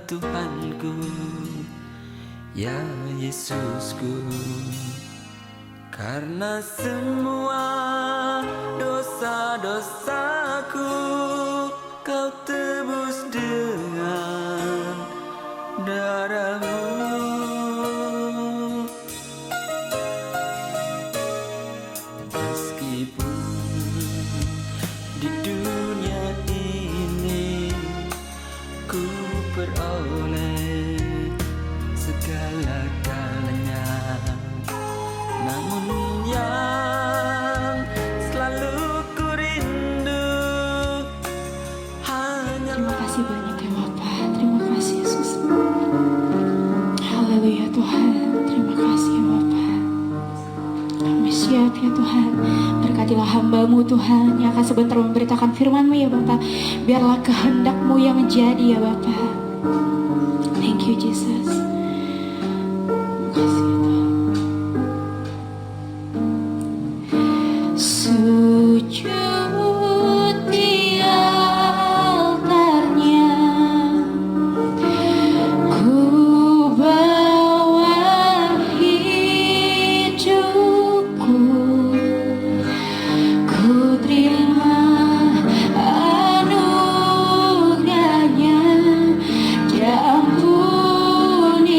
Tuhanku, ya Yesusku. Karena semua dosa-dosaku Kau tebus dengan darah-Mu. Meskipun di dunia ini ku peroleh segala-galanya, namun yang selalu ku rindu hanyalah. Terima kasih banyak ya Bapa. Terima kasih Yesus. Haleluya Tuhan. Terima kasih ya Bapa. Kami siap ya Tuhan. Berkatilah hamba-Mu Tuhan yang akan sebentar memberitakan firman-Mu ya Bapa. Biarlah kehendak-Mu yang jadi ya Bapa. Thank you Jesus. Terima kasih ya Tuhan. Sujud di altarnya, ku bawa hidupku, ku terima anugerahnya, Dia ampuni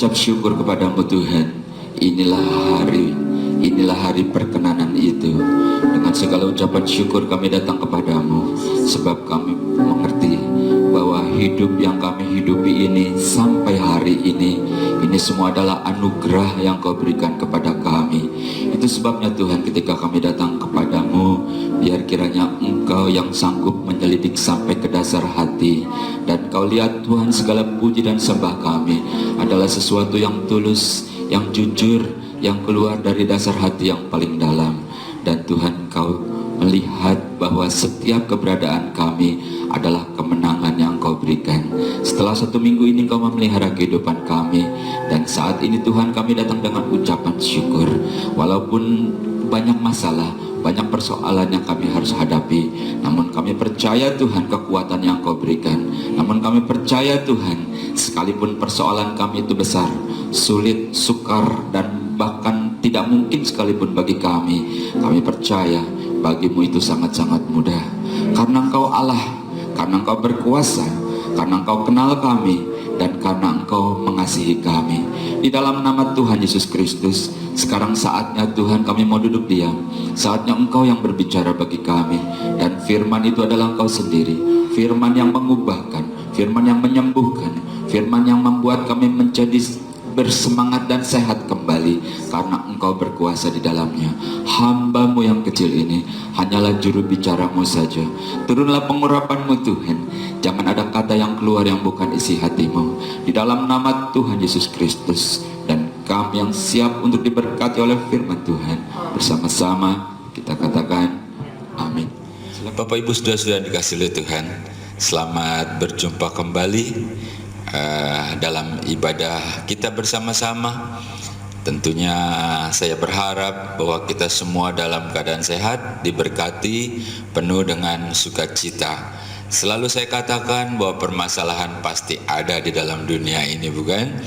mengucap syukur kepadamu Tuhan. Inilah hari perkenanan itu. Dengan segala ucapan syukur kami datang kepadamu, sebab kami mengerti bahwa hidup yang kami hidupi ini sampai hari ini semua adalah anugerah yang kau berikan kepada kami. Itu sebabnya Tuhan, ketika kami datang kepadamu, biar kiranya Engkau yang sanggup menyelidik sampai ke dasar hati, dan kau lihat Tuhan, segala puji dan sembah kami adalah sesuatu yang tulus, yang jujur, yang keluar dari dasar hati yang paling dalam. Dan Tuhan, kau melihat bahwa setiap keberadaan kami adalah kemenangan yang kau berikan. Setelah 1 minggu ini kau memelihara kehidupan kami, dan saat ini Tuhan kami datang dengan ucapan syukur. Walaupun banyak masalah, banyak persoalan yang kami harus hadapi, namun kami percaya Tuhan kekuatan yang kau berikan. Namun kami percaya Tuhan, sekalipun persoalan kami itu besar, sulit, sukar, dan bahkan tidak mungkin sekalipun bagi kami percaya bagimu itu sangat-sangat mudah. Karena Engkau Allah, karena Engkau berkuasa, karena Engkau kenal kami, dan karena Engkau mengasihi kami. Di dalam nama Tuhan Yesus Kristus, sekarang saatnya Tuhan kami mau duduk diam. Saatnya Engkau yang berbicara bagi kami, dan firman itu adalah Engkau sendiri. Firman yang mengubahkan, firman yang menyembuhkan, firman yang membuat kami menjadi bersemangat dan sehat kembali, karena Engkau berkuasa di dalamnya. Hamba-Mu yang kecil ini hanyalah juru bicaramu saja. Turunlah pengurapan-Mu Tuhan. Jangan ada kata yang keluar yang bukan isi hati-Mu. Di dalam nama Tuhan Yesus Kristus, dan kami yang siap untuk diberkati oleh firman Tuhan, bersama-sama kita katakan amin. Bapak Ibu saudara-saudara dikasihi oleh Tuhan, selamat berjumpa kembali dalam ibadah kita bersama-sama. Tentunya saya berharap bahwa kita semua dalam keadaan sehat, diberkati, penuh dengan sukacita. Selalu saya katakan bahwa permasalahan pasti ada di dalam dunia ini, bukan?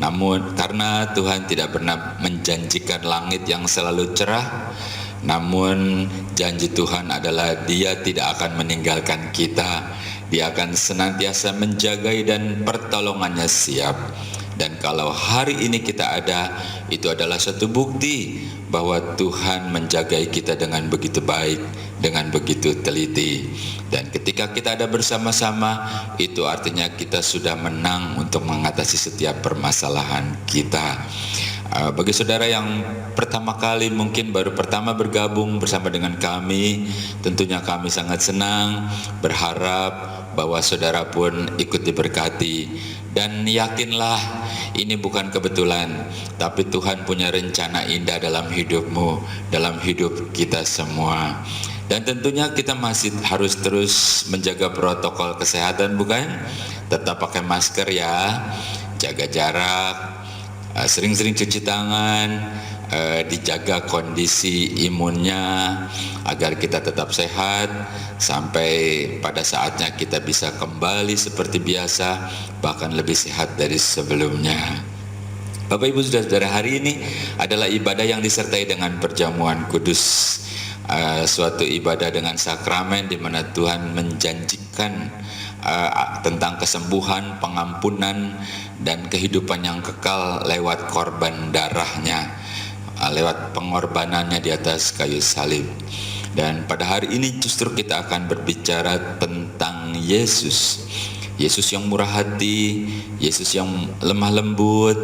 Namun karena Tuhan tidak pernah menjanjikan langit yang selalu cerah, namun janji Tuhan adalah Dia tidak akan meninggalkan kita. Dia akan senantiasa menjagai dan pertolongannya siap. Dan kalau hari ini kita ada, itu adalah suatu bukti bahwa Tuhan menjagai kita dengan begitu baik, dengan begitu teliti. Dan ketika kita ada bersama-sama, itu artinya kita sudah menang untuk mengatasi setiap permasalahan kita. Bagi saudara yang pertama kali mungkin baru pertama bergabung bersama dengan kami, tentunya kami sangat senang, berharap bahwa saudara pun ikut diberkati. Dan yakinlah ini bukan kebetulan, tapi Tuhan punya rencana indah dalam hidupmu, dalam hidup kita semua. Dan tentunya kita masih harus terus menjaga protokol kesehatan, bukan? Tetap pakai masker ya, jaga jarak, sering-sering cuci tangan, dijaga kondisi imunnya agar kita tetap sehat sampai pada saatnya kita bisa kembali seperti biasa, bahkan lebih sehat dari sebelumnya. Bapak Ibu saudara-saudara, hari ini adalah ibadah yang disertai dengan perjamuan kudus, suatu ibadah dengan sakramen di mana Tuhan menjanjikan tentang kesembuhan, pengampunan, dan kehidupan yang kekal lewat korban darahnya, lewat pengorbanannya di atas kayu salib. Dan pada hari ini justru kita akan berbicara tentang Yesus. Yesus yang murah hati, Yesus yang lemah lembut,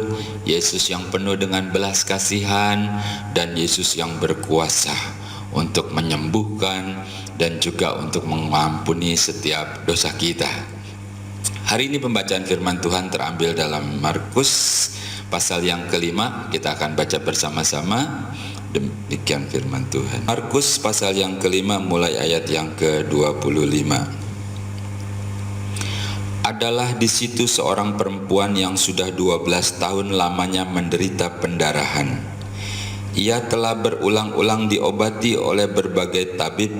Yesus yang penuh dengan belas kasihan, dan Yesus yang berkuasa untuk menyembuhkan dan juga untuk mengampuni setiap dosa kita. Hari ini pembacaan firman Tuhan terambil dalam Markus pasal yang ke-5. Kita akan baca bersama-sama. Demikian firman Tuhan. Markus pasal yang ke-5 mulai ayat yang ke-25. Adalah di situ seorang perempuan yang sudah 12 tahun lamanya menderita pendarahan. Ia telah berulang-ulang diobati oleh berbagai tabib,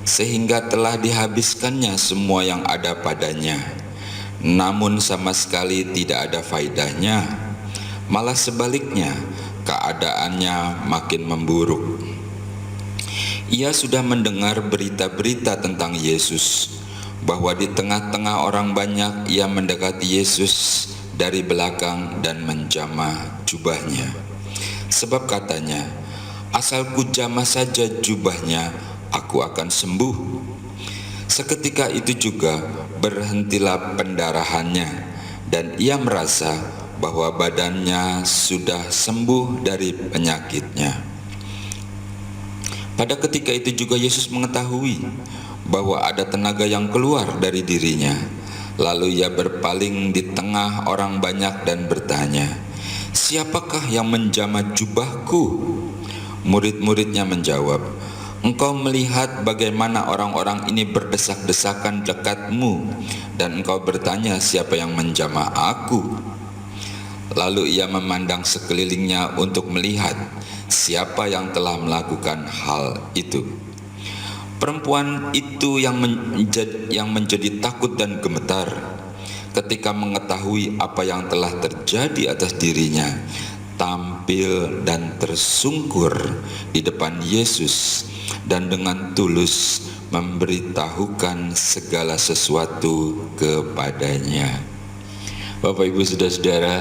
sehingga telah dihabiskannya semua yang ada padanya. Namun sama sekali tidak ada faedahnya. Malah sebaliknya, keadaannya makin memburuk. Ia sudah mendengar berita-berita tentang Yesus, bahwa di tengah-tengah orang banyak ia mendekati Yesus dari belakang dan menjamah jubahnya. Sebab katanya, asal ku jamah saja jubahnya, aku akan sembuh. Seketika itu juga berhentilah pendarahannya, dan ia merasa bahwa badannya sudah sembuh dari penyakitnya. Pada ketika itu juga Yesus mengetahui bahwa ada tenaga yang keluar dari dirinya. Lalu ia berpaling di tengah orang banyak dan bertanya, "Siapakah yang menjamah jubahku?" Murid-muridnya menjawab, "Engkau melihat bagaimana orang-orang ini berdesak-desakan dekatmu, dan engkau bertanya siapa yang menjamah aku?" Lalu ia memandang sekelilingnya untuk melihat siapa yang telah melakukan hal itu. Perempuan itu yang menjadi takut dan gemetar ketika mengetahui apa yang telah terjadi atas dirinya, tampil dan tersungkur di depan Yesus dan dengan tulus memberitahukan segala sesuatu kepadanya. Bapak Ibu Saudara-saudara,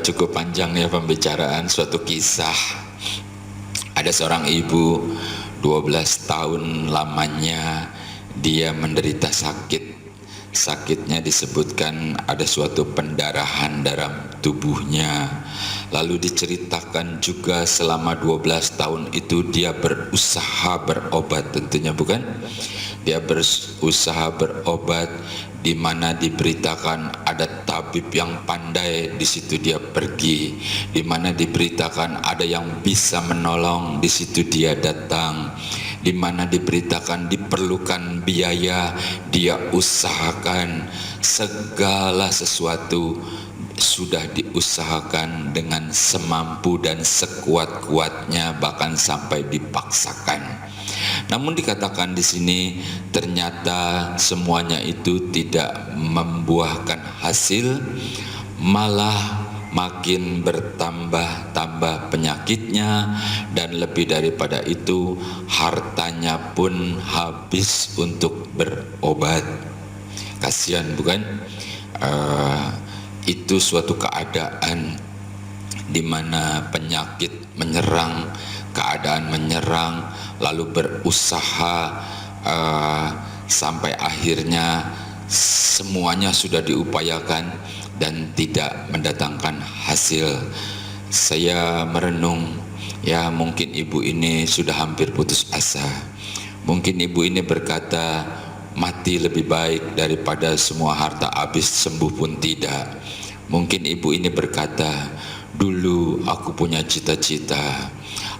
cukup panjang ya pembicaraan suatu kisah. Ada seorang ibu 12 tahun lamanya dia menderita sakit. Sakitnya disebutkan ada suatu pendarahan dalam tubuhnya. Lalu diceritakan juga selama 12 tahun itu dia berusaha berobat, tentunya bukan? Dia berusaha berobat, di mana diberitakan ada tabib yang pandai, di situ dia pergi. Di mana diberitakan ada yang bisa menolong, di situ dia datang. Di mana diberitakan diperlukan biaya, dia usahakan. Segala sesuatu sudah diusahakan dengan semampu dan sekuat-kuatnya, bahkan sampai dipaksakan. Namun dikatakan di sini ternyata semuanya itu tidak membuahkan hasil, malah makin bertambah-tambah penyakitnya, dan lebih daripada itu hartanya pun habis untuk berobat. Kasihan bukan? Itu suatu keadaan di mana penyakit menyerang, keadaan menyerang, lalu berusaha sampai akhirnya semuanya sudah diupayakan dan tidak mendatangkan hasil. Saya merenung, ya mungkin ibu ini sudah hampir putus asa. Mungkin ibu ini berkata, mati lebih baik daripada semua harta habis sembuh pun tidak. Mungkin ibu ini berkata, dulu aku punya cita-cita,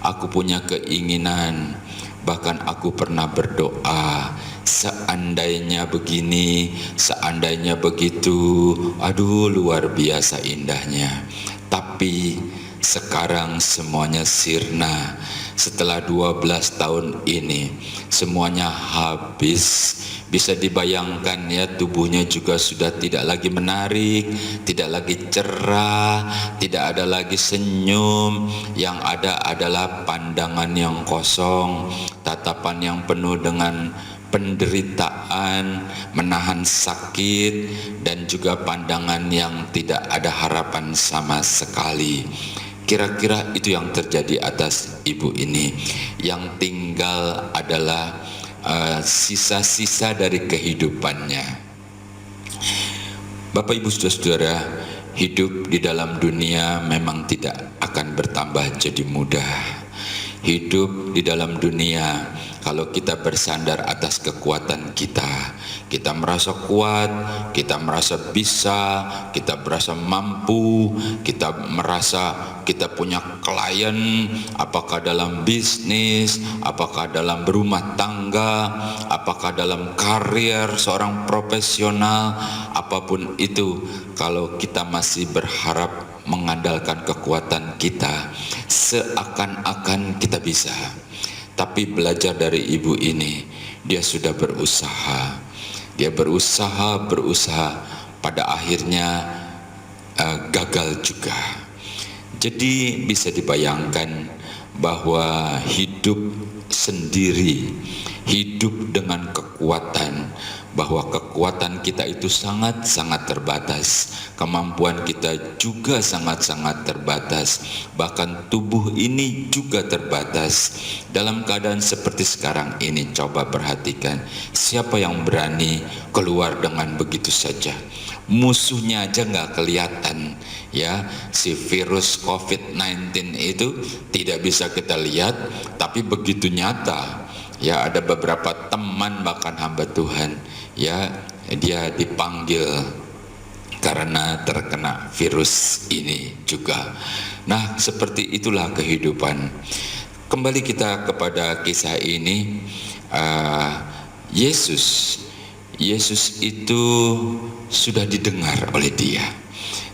aku punya keinginan, bahkan aku pernah berdoa, seandainya begini, seandainya begitu, aduh luar biasa indahnya. Tapi sekarang semuanya sirna. Setelah 12 tahun ini semuanya habis. Bisa dibayangkan ya, tubuhnya juga sudah tidak lagi menarik, tidak lagi cerah, tidak ada lagi senyum. Yang ada adalah pandangan yang kosong, tatapan yang penuh dengan penderitaan, menahan sakit, dan juga pandangan yang tidak ada harapan sama sekali. Kira-kira itu yang terjadi atas ibu ini. Yang tinggal adalah sisa-sisa dari kehidupannya. Bapak Ibu Saudara-saudara, hidup di dalam dunia memang tidak akan bertambah jadi mudah. Hidup di dalam dunia, kalau kita bersandar atas kekuatan kita, kita merasa kuat, kita merasa bisa, kita merasa mampu, kita merasa kita punya klien, apakah dalam bisnis, apakah dalam berumah tangga, apakah dalam karir seorang profesional, apapun itu, kalau kita masih berharap mengandalkan kekuatan kita, seakan-akan kita bisa. Tapi belajar dari ibu ini, dia sudah berusaha. Dia berusaha, pada akhirnya gagal juga. Jadi bisa dibayangkan bahwa hidup sendiri hidup dengan kekuatan, bahwa kekuatan kita itu sangat-sangat terbatas, kemampuan kita juga sangat-sangat terbatas, bahkan tubuh ini juga terbatas. Dalam keadaan seperti sekarang ini, coba perhatikan, siapa yang berani keluar dengan begitu saja? Musuhnya aja nggak kelihatan, ya. Si virus COVID-19 itu tidak bisa kita lihat, tapi begitu nyata. Ya, ada beberapa teman bahkan hamba Tuhan, ya, dia dipanggil karena terkena virus ini juga. Nah, seperti itulah kehidupan. Kembali kita kepada kisah ini. Yesus itu sudah didengar oleh dia.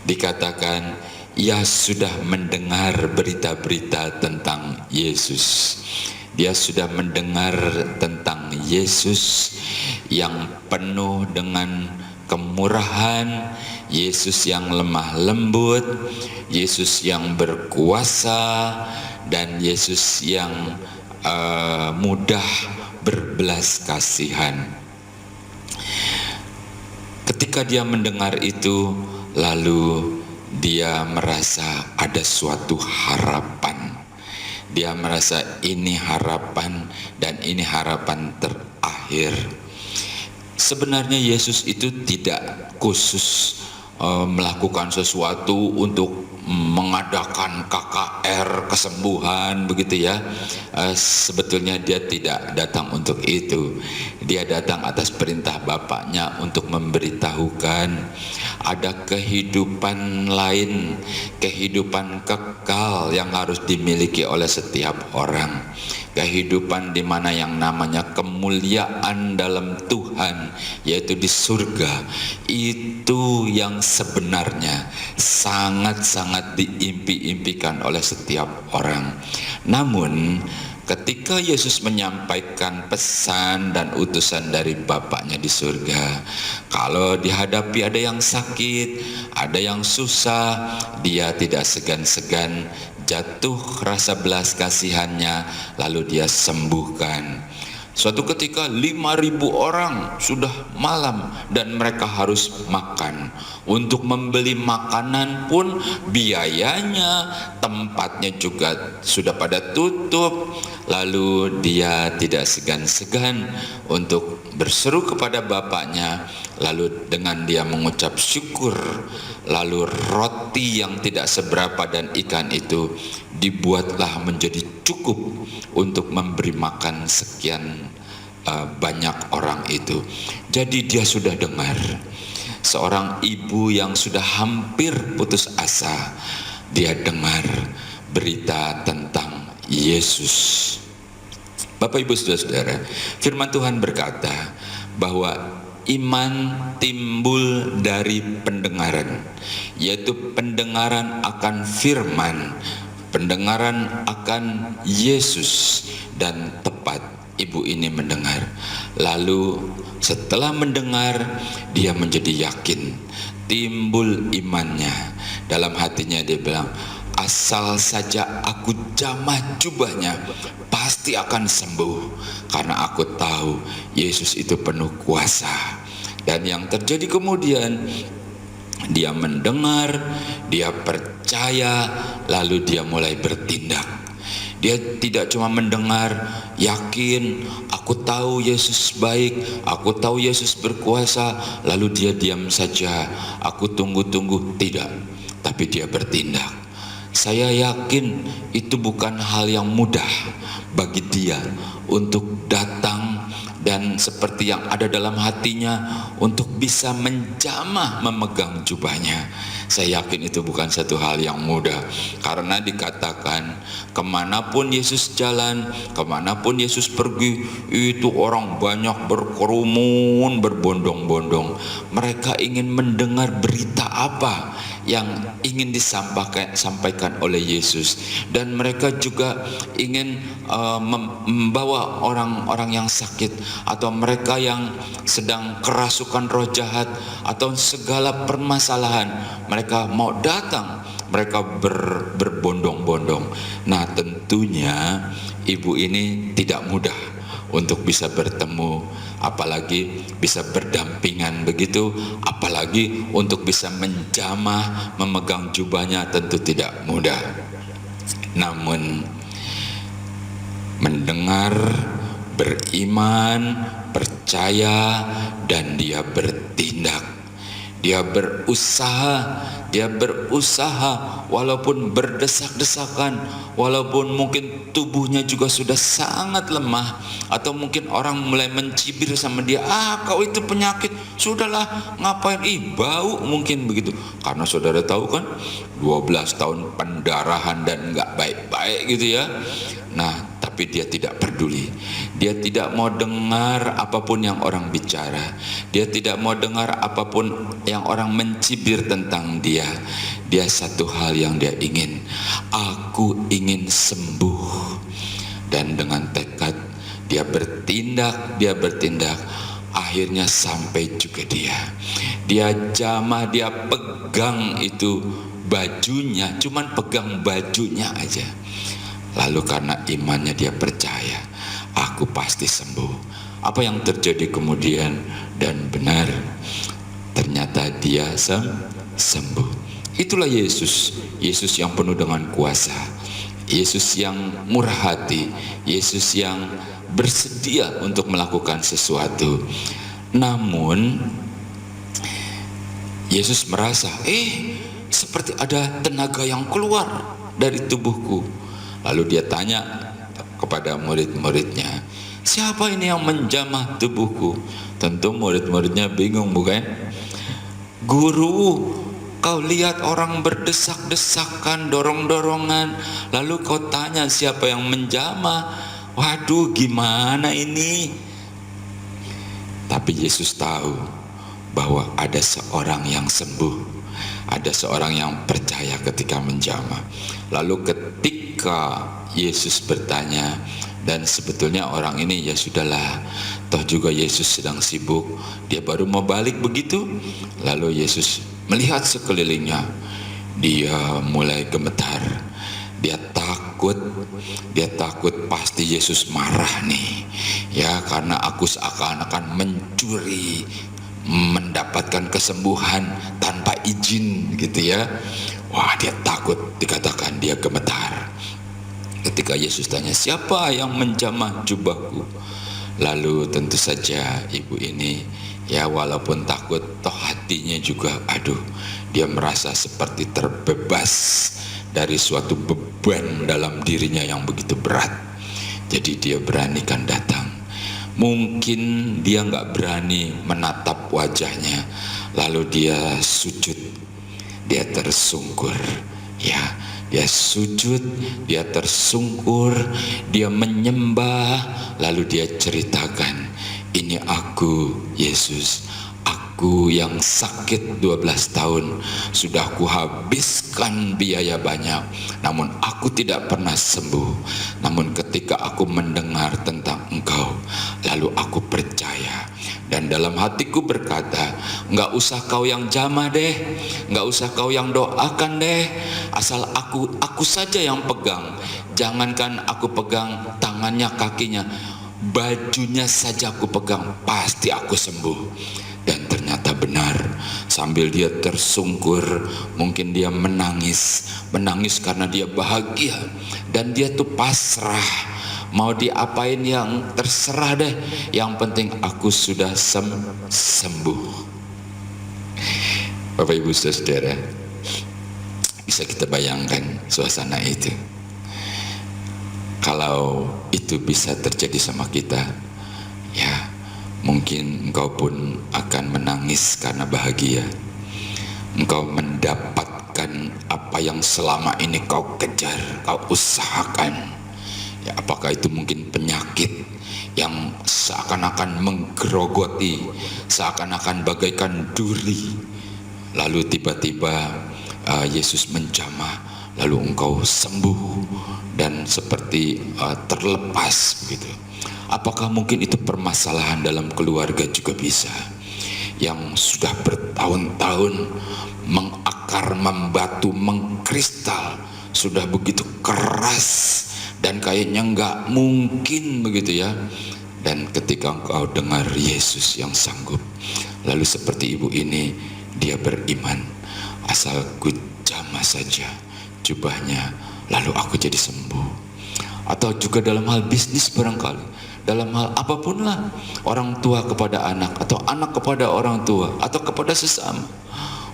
Dikatakan ia sudah mendengar berita-berita tentang Yesus. Dia sudah mendengar tentang Yesus yang penuh dengan kemurahan, Yesus yang lemah lembut, Yesus yang berkuasa, dan Yesus yang mudah berbelas kasihan. Ketika dia mendengar itu, lalu dia merasa ada suatu harapan. Dia merasa ini harapan, dan ini harapan terakhir. Sebenarnya Yesus itu tidak khusus melakukan sesuatu untuk mengadakan KKR kesembuhan begitu ya. Sebetulnya dia tidak datang untuk itu. Dia datang atas perintah Bapaknya untuk memberitahukan ada kehidupan lain, kehidupan kekal yang harus dimiliki oleh setiap orang. Kehidupan di mana yang namanya kemuliaan dalam Tuhan, yaitu di surga, itu yang sebenarnya sangat-sangat diimpi-impikan oleh setiap orang. Namun ketika Yesus menyampaikan pesan dan utusan dari Bapaknya di surga, kalau dihadapi ada yang sakit, ada yang susah, dia tidak segan-segan jatuh rasa belas kasihannya, lalu dia sembuhkan. Suatu ketika 5.000 orang sudah malam dan mereka harus makan. Untuk membeli makanan pun biayanya, tempatnya juga sudah pada tutup. Lalu dia tidak segan-segan untuk berseru kepada Bapaknya. Lalu dengan dia mengucap syukur, lalu roti yang tidak seberapa dan ikan itu dibuatlah menjadi cukup untuk memberi makan sekian banyak orang itu. Jadi dia sudah dengar. Seorang ibu yang sudah hampir putus asa, dia dengar berita tentang Yesus. Bapak Ibu Saudara-saudara, firman Tuhan berkata bahwa iman timbul dari pendengaran, yaitu pendengaran akan firman, pendengaran akan Yesus. Dan tepat ibu ini mendengar. Lalu setelah mendengar, dia menjadi yakin, timbul imannya. Dalam hatinya dia bilang, asal saja aku jamah jubahnya, pasti akan sembuh, karena aku tahu Yesus itu penuh kuasa. Dan yang terjadi kemudian, dia mendengar, dia percaya, lalu dia mulai bertindak. Dia tidak cuma mendengar, yakin, aku tahu Yesus baik, aku tahu Yesus berkuasa, lalu dia diam saja, aku tunggu-tunggu. Tidak, tapi dia bertindak. Saya yakin itu bukan hal yang mudah bagi dia untuk datang dan seperti yang ada dalam hatinya untuk bisa menjamah memegang jubahnya. Saya yakin itu bukan satu hal yang mudah, karena dikatakan kemanapun Yesus jalan, kemanapun Yesus pergi, itu orang banyak berkerumun, berbondong-bondong. Mereka ingin mendengar berita apa yang ingin disampaikan oleh Yesus, dan mereka juga ingin membawa orang-orang yang sakit, atau mereka yang sedang kerasukan roh jahat, atau segala permasalahan. Mereka mau datang, mereka berbondong-bondong. Nah, tentunya ibu ini tidak mudah untuk bisa bertemu, apalagi bisa berdampingan begitu, apalagi untuk bisa menjamah, memegang jubahnya, tentu tidak mudah. Namun mendengar, beriman, percaya, dan dia bertindak. Dia berusaha walaupun berdesak-desakan, walaupun mungkin tubuhnya juga sudah sangat lemah, atau mungkin orang mulai mencibir sama dia, kau itu penyakit, sudahlah ngapain, bau mungkin begitu. Karena saudara tahu kan 12 tahun pendarahan dan nggak baik-baik gitu ya. Nah, tapi dia tidak peduli. Dia tidak mau dengar apapun yang orang bicara. Dia tidak mau dengar apapun yang orang mencibir tentang dia. Dia satu hal yang dia ingin, aku ingin sembuh. Dan dengan tekad dia bertindak. Akhirnya sampai juga dia jamah, dia pegang itu bajunya, cuman pegang bajunya aja. Lalu karena imannya dia percaya, aku pasti sembuh. Apa yang terjadi kemudian? Dan benar, ternyata dia sembuh. Itulah Yesus yang penuh dengan kuasa, Yesus yang murah hati, Yesus yang bersedia untuk melakukan sesuatu. Namun Yesus merasa, seperti ada tenaga yang keluar dari tubuhku. Lalu dia tanya kepada murid-muridnya, siapa ini yang menjamah tubuhku? Tentu murid-muridnya bingung, bukan? Guru, kau lihat orang berdesak-desakan, dorong-dorongan, lalu kau tanya siapa yang menjamah? Waduh, gimana ini? Tapi Yesus tahu bahwa ada seorang yang sembuh, ada seorang yang percaya ketika menjamah. Lalu ketika Yesus bertanya, dan sebetulnya orang ini ya sudahlah, toh juga Yesus sedang sibuk, dia baru mau balik begitu. Lalu Yesus melihat sekelilingnya, dia mulai gemetar, dia takut pasti Yesus marah nih ya, karena aku seakan-akan mencuri, mendapatkan kesembuhan tanpa izin gitu ya. Wah, dia takut, dikatakan dia gemetar. Ketika Yesus tanya, siapa yang menjamah jubahku? Lalu tentu saja ibu ini ya, walaupun takut, toh hatinya juga dia merasa seperti terbebas dari suatu beban dalam dirinya yang begitu berat. Jadi dia beranikan datang. Mungkin dia nggak berani menatap wajahnya, lalu dia sujud, dia tersungkur, ya, dia sujud, dia tersungkur, dia menyembah, lalu dia ceritakan, ini aku Yesus, aku yang sakit 12 tahun, sudah kuhabiskan biaya banyak, namun aku tidak pernah sembuh. Namun ketika aku mendengar tentang Engkau, lalu aku percaya, dan dalam hatiku berkata, nggak usah kau yang jamah deh, nggak usah kau yang doakan deh, asal aku saja yang pegang. Jangankan aku pegang tangannya, kakinya, bajunya saja aku pegang, pasti aku sembuh. Dan ternyata benar, sambil dia tersungkur, mungkin dia menangis karena dia bahagia, dan dia tuh pasrah, mau diapain yang terserah deh, yang penting aku sudah sembuh. Bapak Ibu Saudara, bisa kita bayangkan suasana itu. Kalau itu bisa terjadi sama kita, ya mungkin engkau pun akan menangis karena bahagia. Engkau mendapatkan apa yang selama ini kau kejar, kau usahakan. Ya, apakah itu mungkin penyakit yang seakan-akan menggerogoti, seakan-akan bagaikan duri. Lalu tiba-tiba Yesus menjamah, lalu engkau sembuh dan seperti terlepas begitu. Apakah mungkin itu permasalahan dalam keluarga juga bisa, yang sudah bertahun-tahun mengakar, membatu, mengkristal, sudah begitu keras dan kayaknya nggak mungkin begitu ya. Dan ketika engkau dengar Yesus yang sanggup, lalu seperti ibu ini, dia beriman, asal ku jamah saja jubahnya, lalu aku jadi sembuh. Atau juga dalam hal bisnis barangkali, dalam hal apapun lah, orang tua kepada anak, atau anak kepada orang tua, atau kepada sesama.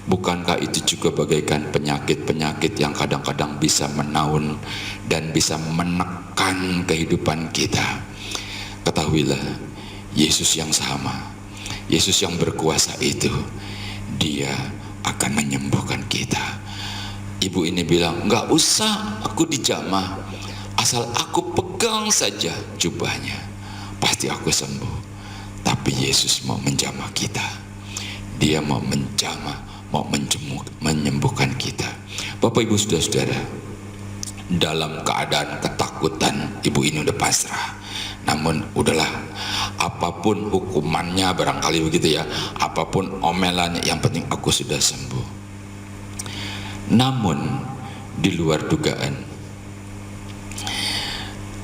Bukankah itu juga bagaikan penyakit-penyakit yang kadang-kadang bisa menaun dan bisa menekan kehidupan kita? Ketahuilah, Yesus yang sama, Yesus yang berkuasa itu, dia akan menyembuhkan kita. Ibu ini bilang, enggak usah aku dijamah, asal aku pegang saja jubahnya, pasti aku sembuh. Tapi Yesus mau menjamah kita, dia mau menjamah, mau menyembuhkan kita. Bapak Ibu saudara-saudara, dalam keadaan ketakutan, ibu ini udah pasrah. Namun udahlah, apapun hukumannya barangkali begitu ya, apapun omelannya, yang penting aku sudah sembuh. Namun di luar dugaan,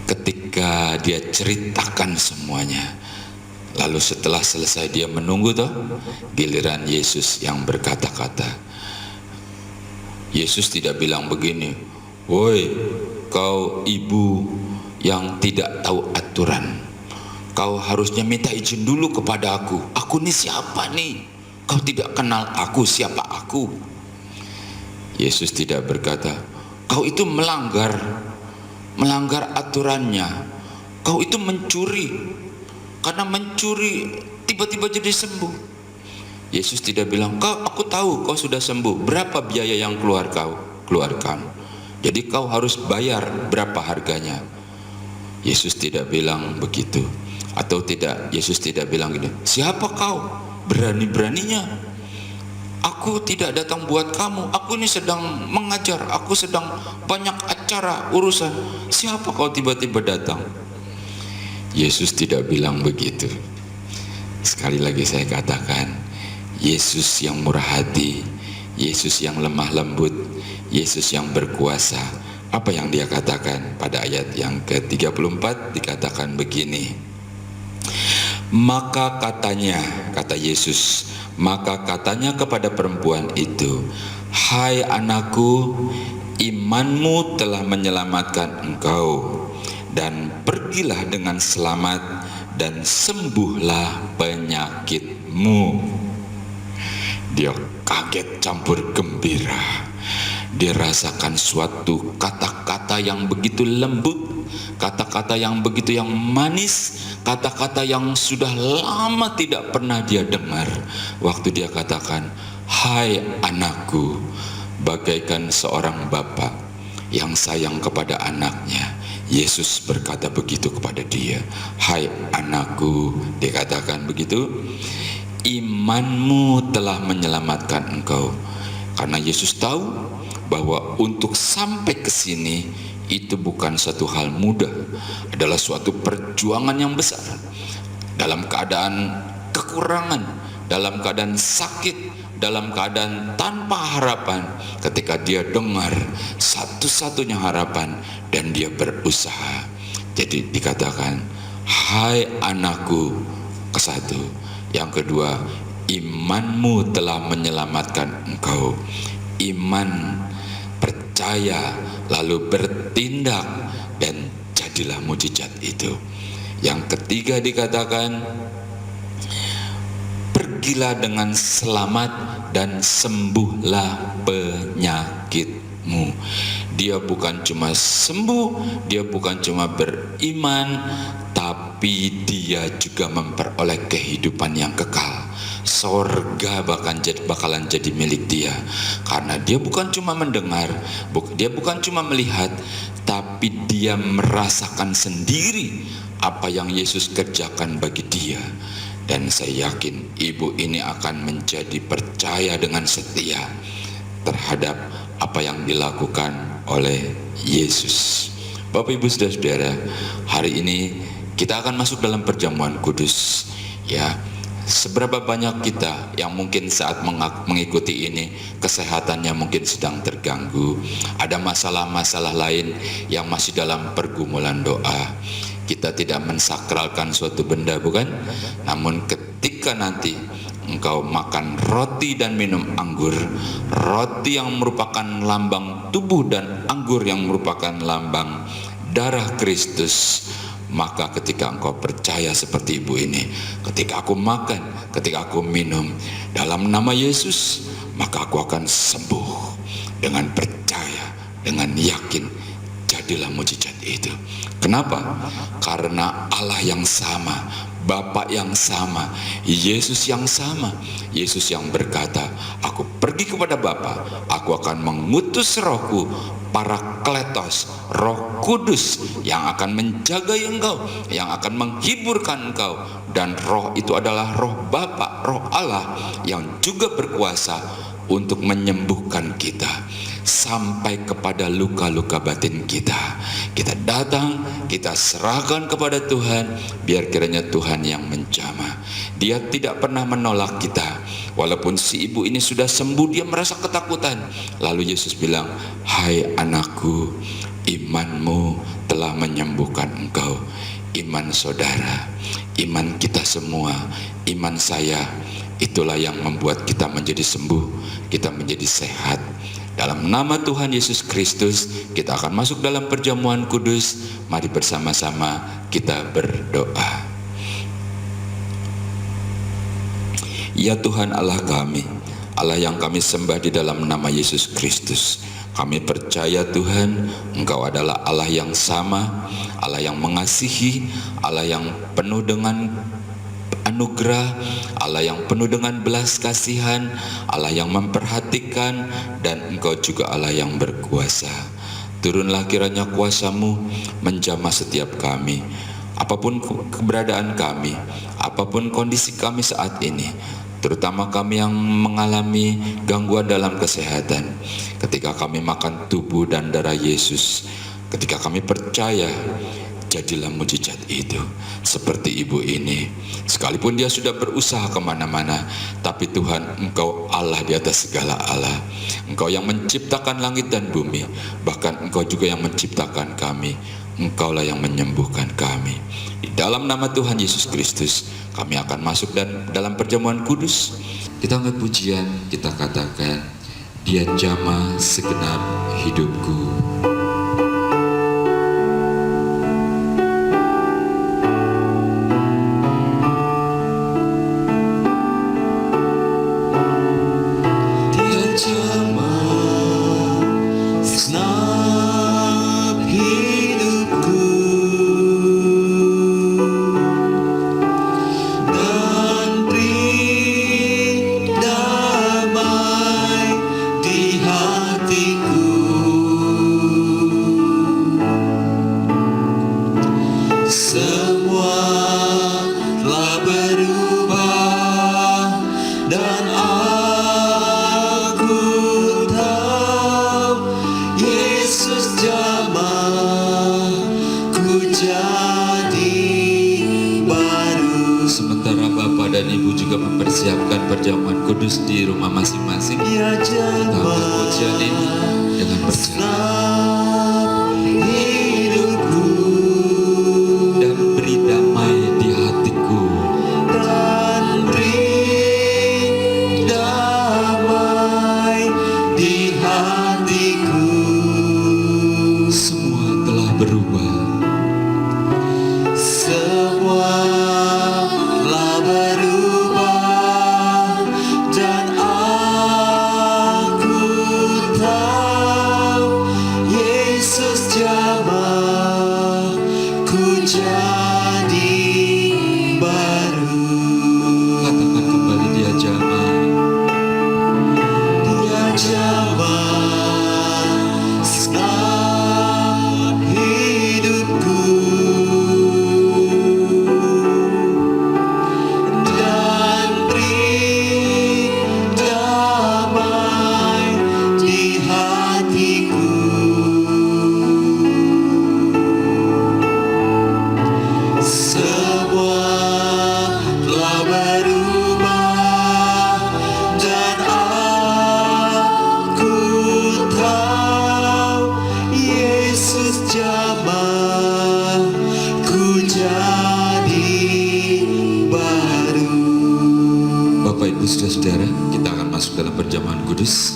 ketika dia ceritakan semuanya, lalu setelah selesai dia menunggu toh, giliran Yesus yang berkata-kata. Yesus tidak bilang begini, woi kau ibu yang tidak tahu aturan, kau harusnya minta izin dulu kepada aku nih siapa nih, kau tidak kenal aku, siapa aku. Yesus tidak berkata, kau itu melanggar aturannya, kau itu mencuri, karena mencuri tiba-tiba jadi sembuh. Yesus tidak bilang, aku tahu kau sudah sembuh, berapa biaya yang kau keluarkan, jadi kau harus bayar berapa harganya. Yesus tidak bilang begitu. Atau tidak, Yesus tidak bilang gini, siapa kau? Berani-beraninya aku tidak datang buat kamu, aku ini sedang mengajar, aku sedang banyak acara urusan, siapa kau tiba-tiba datang? Yesus tidak bilang begitu. Sekali lagi saya katakan, Yesus yang murah hati, Yesus yang lemah lembut, Yesus yang berkuasa. Apa yang dia katakan pada ayat yang ke-34? Dikatakan begini, maka katanya, kata Yesus, maka katanya kepada perempuan itu, hai anakku, imanmu telah menyelamatkan engkau, dan pergilah dengan selamat dan sembuhlah penyakitmu. Dia kaget campur gembira. Dia rasakan suatu kata-kata yang begitu lembut, kata-kata yang begitu yang manis, kata-kata yang sudah lama tidak pernah dia dengar. Waktu dia katakan, hai anakku, bagaikan seorang bapak yang sayang kepada anaknya. Yesus berkata begitu kepada dia, hai anakku, dia katakan begitu, imanmu telah menyelamatkan engkau. Karena Yesus tahu bahwa untuk sampai ke sini itu bukan satu hal mudah, adalah suatu perjuangan yang besar. Dalam keadaan kekurangan, dalam keadaan sakit, dalam keadaan tanpa harapan, ketika dia dengar satu-satunya harapan dan dia berusaha. Jadi dikatakan, hai anakku, ke-1. Yang kedua, imanmu telah menyelamatkan engkau. Iman, percaya, lalu bertindak, dan jadilah mujizat itu. Yang ketiga dikatakan, pergilah dengan selamat dan sembuhlah penyakitmu. Dia bukan cuma sembuh, dia bukan cuma beriman, tapi dia juga memperoleh kehidupan yang kekal. Sorga bakalan jadi milik dia, karena dia bukan cuma mendengar, dia bukan cuma melihat, tapi dia merasakan sendiri apa yang Yesus kerjakan bagi dia. Dan saya yakin ibu ini akan menjadi percaya dengan setia terhadap apa yang dilakukan oleh Yesus. Bapak Ibu saudara-saudara, hari ini kita akan masuk dalam perjamuan kudus, ya. Seberapa banyak kita yang mungkin saat mengikuti ini kesehatannya mungkin sedang terganggu, ada masalah-masalah lain yang masih dalam pergumulan doa. Kita tidak mensakralkan suatu benda, bukan? Namun ketika nanti engkau makan roti dan minum anggur, roti yang merupakan lambang tubuh dan anggur yang merupakan lambang darah Kristus, maka ketika engkau percaya seperti ibu ini, ketika aku makan, ketika aku minum dalam nama Yesus, maka aku akan sembuh. Dengan percaya, dengan yakin, jadilah mujizat itu. Kenapa? Karena Allah yang sama, Bapa yang sama, Yesus yang sama. Yesus yang berkata, aku pergi kepada Bapa, aku akan mengutus rohku, Parakletos, Roh Kudus yang akan menjaga engkau, yang akan menghiburkan engkau. Dan roh itu adalah roh Bapa, roh Allah yang juga berkuasa untuk menyembuhkan kita sampai kepada luka-luka batin kita. Kita datang, kita serahkan kepada Tuhan, biar kiranya Tuhan yang menjamah. Dia tidak pernah menolak kita. Walaupun si ibu ini sudah sembuh, dia merasa ketakutan. Lalu Yesus bilang, hai anakku, imanmu telah menyembuhkan engkau. Iman saudara, iman kita semua, iman saya, itulah yang membuat kita menjadi sembuh, kita menjadi sehat. Dalam nama Tuhan Yesus Kristus, kita akan masuk dalam perjamuan kudus. Mari bersama-sama kita berdoa. Ya Tuhan Allah kami, Allah yang kami sembah di dalam nama Yesus Kristus, kami percaya Tuhan, Engkau adalah Allah yang sama, Allah yang mengasihi, Allah yang penuh dengan anugerah, Allah yang penuh dengan belas kasihan, Allah yang memperhatikan, dan Engkau juga Allah yang berkuasa. Turunlah kiranya kuasa-Mu menjamah setiap kami, apapun keberadaan kami, apapun kondisi kami saat ini, terutama kami yang mengalami gangguan dalam kesehatan. Ketika kami makan tubuh dan darah Yesus, ketika kami percaya, jadilah mujizat itu. Seperti ibu ini, sekalipun dia sudah berusaha kemana-mana, tapi Tuhan, Engkau Allah di atas segala Allah. Engkau yang menciptakan langit dan bumi, bahkan Engkau juga yang menciptakan kami. Engkaulah yang menyembuhkan kami. Di dalam nama Tuhan Yesus Kristus, kami akan masuk dalam perjamuan kudus. Kita angkat pujian, kita katakan, Dia jamah segenap hidupku. Mempersiapkan perjamuan kudus di rumah masing-masing. Kita angkat pujian ini dengan berjalan hidupku dan beri damai di hatiku, dan beri damai di hatiku. Semua telah berubah. Semua telah berubah. Jamah ku masuk dalam perjamuan kudus.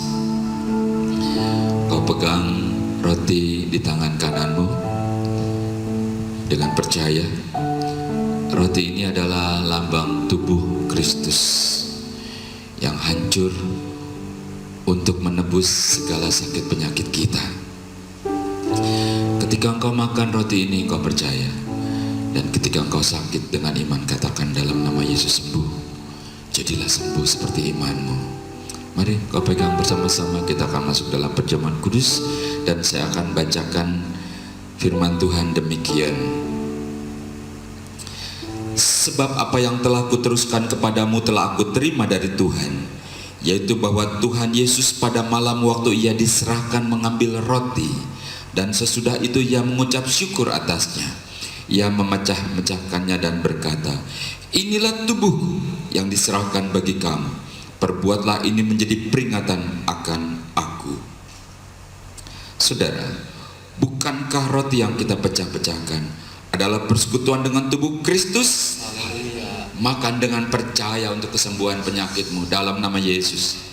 Kau pegang roti di tangan kananmu dengan percaya. Roti ini adalah lambang tubuh Kristus yang hancur untuk menebus segala sakit penyakit kita. Ketika engkau makan roti ini, engkau percaya. Dan ketika engkau sakit, dengan iman katakan dalam nama Yesus sembuh. Jadilah sembuh seperti imanmu. Mari kau pegang bersama-sama, kita akan masuk dalam perjamuan kudus. Dan saya akan bacakan firman Tuhan demikian. Sebab apa yang telah kuteruskan kepadamu telah aku terima dari Tuhan, yaitu bahwa Tuhan Yesus pada malam waktu ia diserahkan mengambil roti, dan sesudah itu ia mengucap syukur atasnya. Ia memecah-mecahkannya dan berkata, inilah tubuhku yang diserahkan bagi kamu. Perbuatlah ini menjadi peringatan akan aku. Saudara, bukankah roti yang kita pecah-pecahkan adalah persekutuan dengan tubuh Kristus? Makan dengan percaya untuk kesembuhan penyakitmu dalam nama Yesus.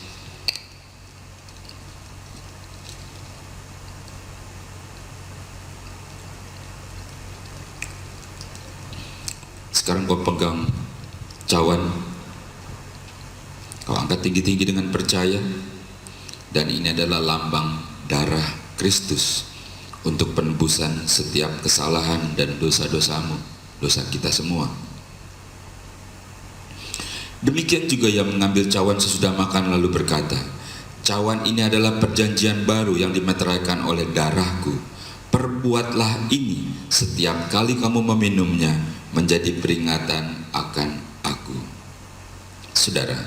Sekarang kau pegang cawan, kau angkat tinggi-tinggi dengan percaya. Dan ini adalah lambang darah Kristus untuk penebusan setiap kesalahan dan dosa-dosamu, dosa kita semua. Demikian juga ia mengambil cawan sesudah makan lalu berkata, cawan ini adalah perjanjian baru yang dimeteraikan oleh darahku. Perbuatlah ini setiap kali kamu meminumnya menjadi peringatan akan aku. Saudara,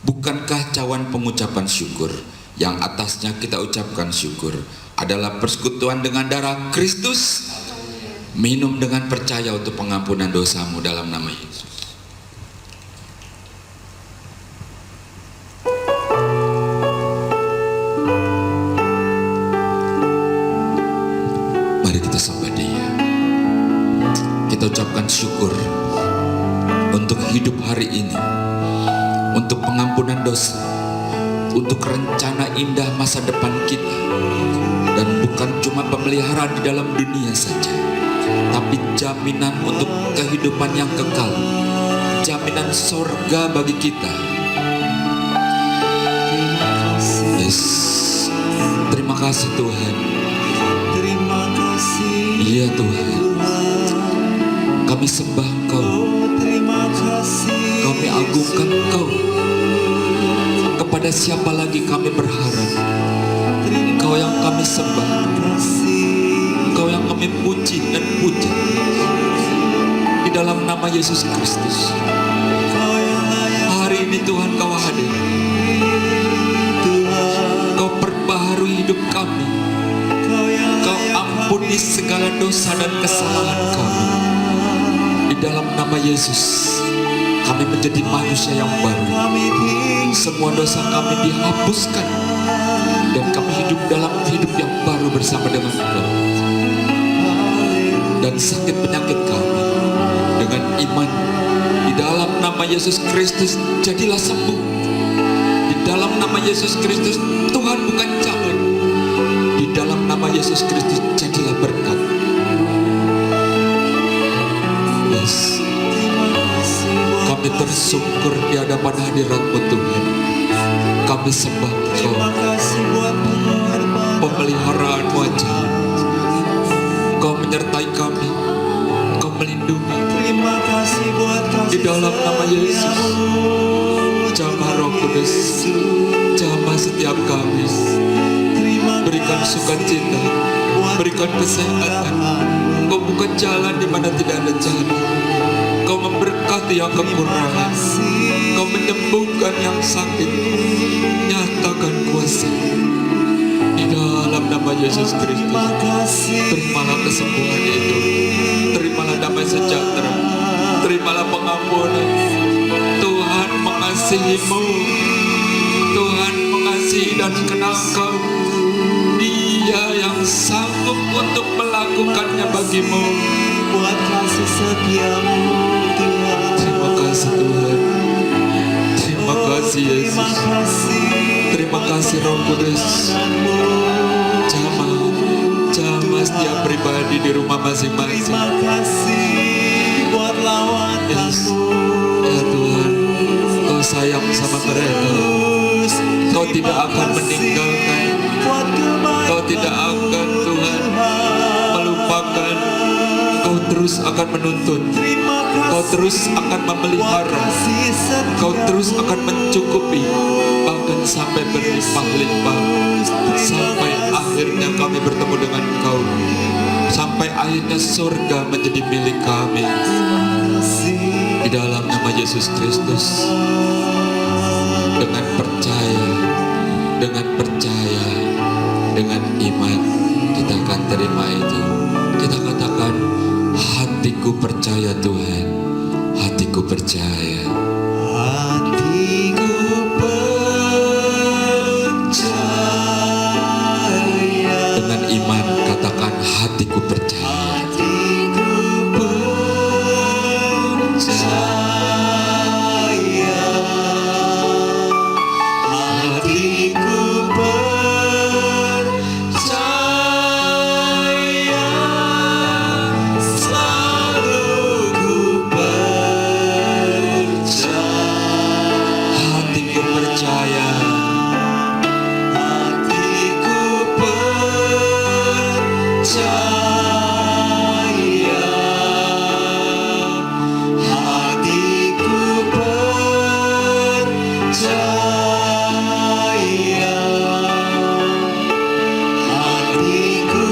bukankah cawan pengucapan syukur yang atasnya kita ucapkan syukur adalah persekutuan dengan darah Kristus? Minum dengan percaya untuk pengampunan dosamu dalam nama Yesus. Mari kita sembah Dia. Kita ucapkan syukur untuk hidup hari ini, untuk pengampunan dosa, untuk rencana indah masa depan kita, dan bukan cuma pemeliharaan di dalam dunia saja, tapi jaminan untuk kehidupan yang kekal, jaminan sorga bagi kita. Yes. Terima kasih Tuhan. Terima kasih. Iya Tuhan. Kami sembah Engkau, Terima kasih. kami agungkan Engkau. Kepada siapa lagi kami berharap? Engkau yang kami sembah, Engkau yang kami puji dan puja. Di dalam nama Yesus Kristus, hari ini Tuhan Kau hadir. Kau perbaharui hidup kami. Kau ampuni segala dosa dan kesalahan kami. Di dalam nama Yesus, kami menjadi manusia yang baru. Semua dosa kami dihapuskan, dan kami hidup dalam hidup yang baru bersama dengan Engkau. Dan sakit penyakit kami dengan iman di dalam nama Yesus Kristus jadilah sembuh. Di dalam nama Yesus Kristus Tuhan bukan jalan. Di dalam nama Yesus Kristus jadilah berkat. Yes. Kami tersungkur di hadapan hadirat-Mu Tuhan. Kami sembah Engkau, pemeliharaan wajah. Kau menyertai kami, Kau melindungi. Di dalam nama Yesus, jamah Roh Kudus, jamah setiap kami. Berikan sukacita, berikan kesehatan. Kau buka jalan di mana tidak ada jalan. Kau memberkati yang kekurangan. Kau menyembuhkan yang sakit. Nyatakan kuasa di dalam nama Yesus Kristus. Terimalah kesembuhan itu. Terimalah damai sejahtera. Terimalah pengampunan. Tuhan mengasihimu. Tuhan mengasihi dan kenal kau. Dia yang sanggup untuk melakukannya bagimu. Buat kasih setiamu Tuhan. Terima kasih Tuhan. Terima Terima kasih Yesus. Terima kasih Terima kasih Roh Kudus. Jamah setiap pribadi di rumah masing-masing. Terima kasih buat lawatanmu. Ya Tuhan, Kau sayang sama mereka. Kau tidak akan meninggalkan. Kau tidak akan Tuhan melupakan. Kau terus akan menuntun. Kau terus akan memelihara. Kau terus akan mencukupi, bahkan sampai berlimpah-limpah, sampai akhirnya kami bertemu dengan Engkau, sampai akhirnya surga menjadi milik kami. Di dalam nama Yesus Kristus, dengan percaya, dengan iman, kita akan terima itu. Kita katakan, hatiku percaya Tuhan, hatiku percaya. Hatiku percaya. Dengan iman katakan, hatiku percaya. Hatiku percaya. Hatiku percaya. Selalu ku percaya. Hatiku percaya. Hatiku percaya. Hatiku percaya. Hatiku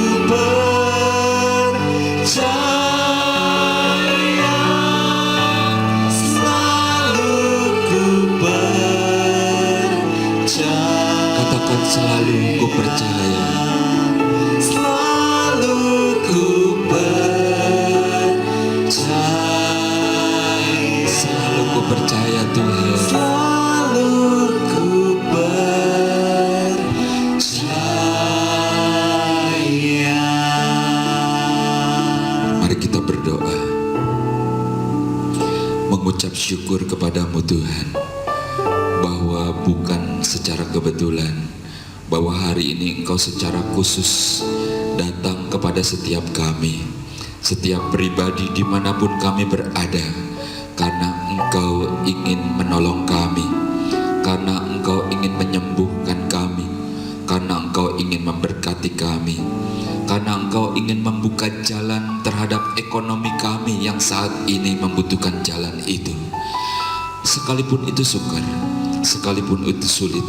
percaya. Selalu ku percaya. Katakan, selalu ku percaya. Selalu ku percaya. Selalu ku percaya Tuhan. Selalu ku percaya. Mari kita berdoa, mengucap syukur kepadamu Tuhan, bahwa bukan secara kebetulan, bahwa hari ini Engkau secara khusus datang kepada setiap kami, setiap pribadi dimanapun kami berada, karena Engkau ingin menolong kami, karena Engkau ingin menyembuhkan kami, karena Engkau ingin memberkati kami, karena Engkau ingin membuka jalan terhadap ekonomi kami yang saat ini membutuhkan jalan itu. Sekalipun itu sukar, sekalipun itu sulit,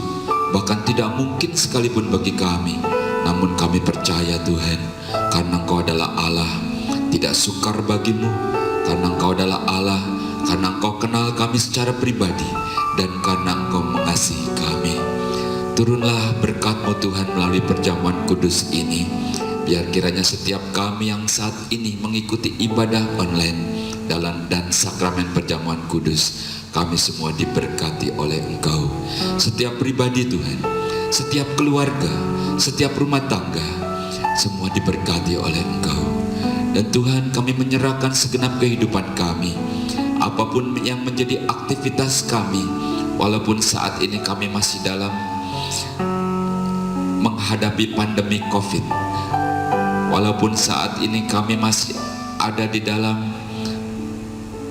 bahkan tidak mungkin sekalipun bagi kami, namun kami percaya Tuhan, karena Engkau adalah Allah, tidak sukar bagimu, karena Engkau adalah Allah, karena Engkau kenal kami secara pribadi, dan karena Engkau mengasihi kami. Turunlah berkat-Mu Tuhan melalui perjamuan kudus ini, biar kiranya setiap kami yang saat ini mengikuti ibadah online dan sakramen perjamuan kudus, kami semua diberkati oleh Engkau. Setiap pribadi Tuhan, setiap keluarga, setiap rumah tangga, semua diberkati oleh Engkau. Dan Tuhan, kami menyerahkan segenap kehidupan kami, apapun yang menjadi aktivitas kami, walaupun saat ini kami masih dalam menghadapi pandemi COVID, walaupun saat ini kami masih ada di dalam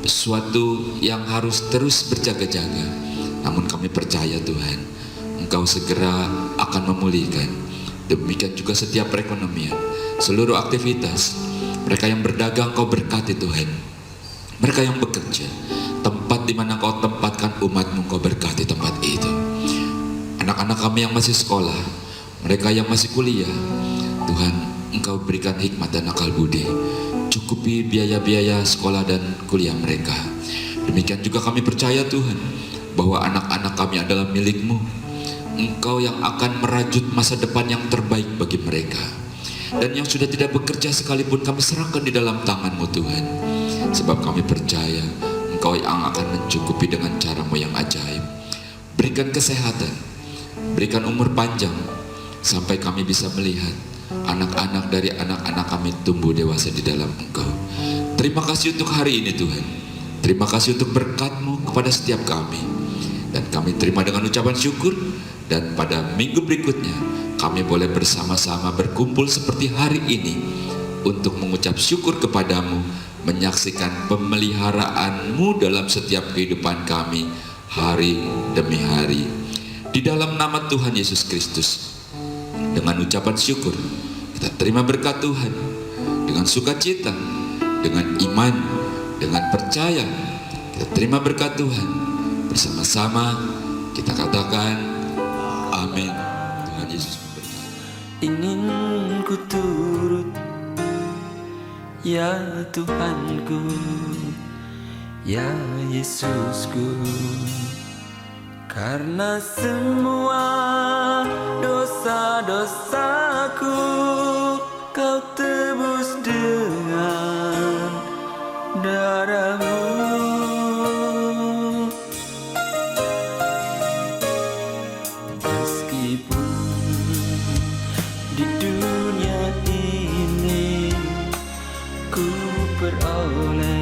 sesuatu yang harus terus berjaga-jaga, namun kami percaya Tuhan, Engkau segera akan memulihkan. Demikian juga setiap perekonomian, seluruh aktivitas, mereka yang berdagang Kau berkati Tuhan, mereka yang bekerja, tempat di mana Kau tempatkan umat-Mu, Kau berkati tempat itu. Anak-anak kami yang masih sekolah, mereka yang masih kuliah, Tuhan, Engkau berikan hikmat dan akal budi, cukupi biaya-biaya sekolah dan kuliah mereka. Demikian juga kami percaya Tuhan, bahwa anak-anak kami adalah milik-Mu. Engkau yang akan merajut masa depan yang terbaik bagi mereka. Dan yang sudah tidak bekerja sekalipun kami serahkan di dalam tangan-Mu Tuhan. Sebab kami percaya Engkau yang akan mencukupi dengan cara-Mu yang ajaib. Berikan kesehatan, berikan umur panjang, sampai kami bisa melihat anak-anak dari anak-anak kami tumbuh dewasa di dalam Engkau. Terima kasih untuk hari ini Tuhan. Terima kasih untuk berkat-Mu kepada setiap kami. Dan kami terima dengan ucapan syukur. Dan pada minggu berikutnya kami boleh bersama-sama berkumpul seperti hari ini untuk mengucap syukur kepadamu, menyaksikan pemeliharaanmu dalam setiap kehidupan kami hari demi hari. Di dalam nama Tuhan Yesus Kristus, dengan ucapan syukur kita terima berkat Tuhan dengan sukacita, dengan iman, dengan percaya. Kita terima berkat Tuhan bersama-sama. Kita katakan amin. Tuhan Yesus memberkati. Ingin ku turut, ya Tuhanku, ya Yesusku, karena semua dosa-dosaku Kau tebus dengan darah-Mu. Meskipun di dunia ini ku beroleh